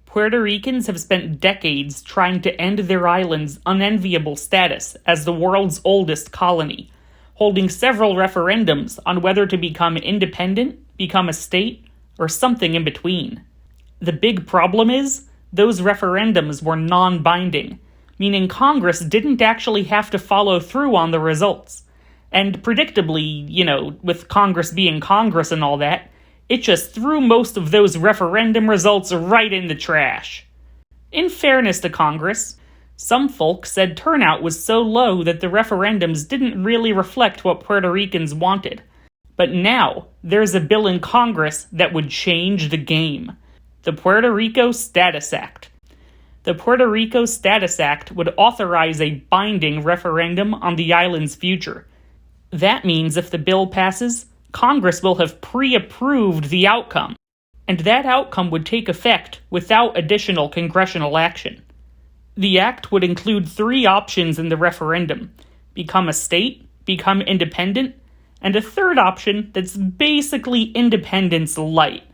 Puerto Ricans have spent decades trying to end their island's unenviable status as the world's oldest colony, holding several referendums on whether to become independent, become a state, or something in between. The big problem is, those referendums were non-binding, meaning Congress didn't actually have to follow through on the results. And predictably, with Congress being Congress and all that, it just threw most of those referendum results right in the trash. In fairness to Congress, some folks said turnout was so low that the referendums didn't really reflect what Puerto Ricans wanted. But now, there's a bill in Congress that would change the game. The Puerto Rico Status Act. The Puerto Rico Status Act would authorize a binding referendum on the island's future. That means if the bill passes, Congress will have pre-approved the outcome, and that outcome would take effect without additional congressional action. The act would include 3 options in the referendum: become a state, become independent, and a third option that's basically independence light,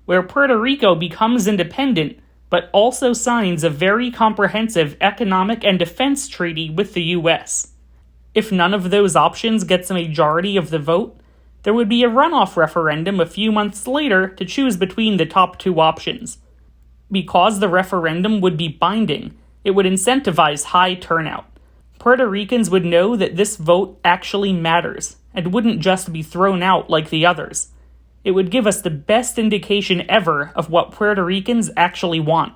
where Puerto Rico becomes independent but also signs a very comprehensive economic and defense treaty with the U.S. If none of those options gets a majority of the vote, there would be a runoff referendum a few months later to choose between the top 2 options. Because the referendum would be binding, it would incentivize high turnout. Puerto Ricans would know that this vote actually matters, and wouldn't just be thrown out like the others. It would give us the best indication ever of what Puerto Ricans actually want.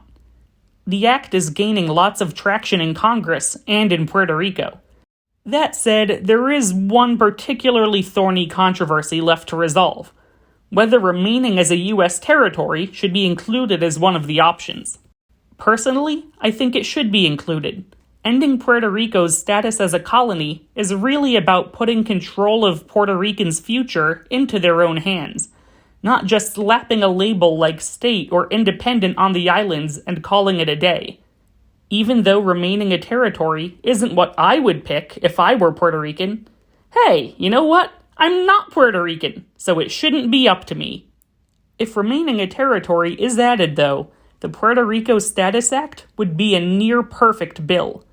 The act is gaining lots of traction in Congress and in Puerto Rico. That said, there is one particularly thorny controversy left to resolve: whether remaining as a U.S. territory should be included as one of the options. Personally, I think it should be included. Ending Puerto Rico's status as a colony is really about putting control of Puerto Ricans' future into their own hands, not just slapping a label like state or independent on the islands and calling it a day. Even though remaining a territory isn't what I would pick if I were Puerto Rican, hey, you know what? I'm not Puerto Rican, so it shouldn't be up to me. If remaining a territory is added, though, the Puerto Rico Status Act would be a near-perfect bill.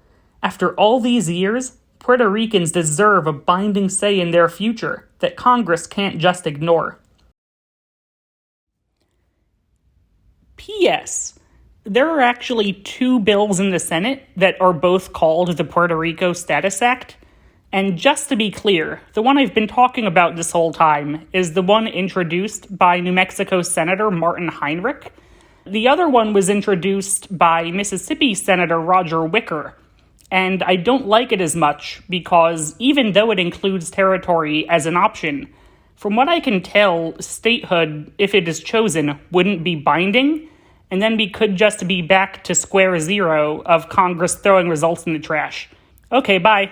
After all these years, Puerto Ricans deserve a binding say in their future that Congress can't just ignore. P.S. There are actually 2 bills in the Senate that are both called the Puerto Rico Status Act. And just to be clear, the one I've been talking about this whole time is the one introduced by New Mexico Senator Martin Heinrich. The other one was introduced by Mississippi Senator Roger Wicker. And I don't like it as much because even though it includes territory as an option, from what I can tell, statehood, if it is chosen, wouldn't be binding, and then we could just be back to square zero of Congress throwing results in the trash. Okay, bye.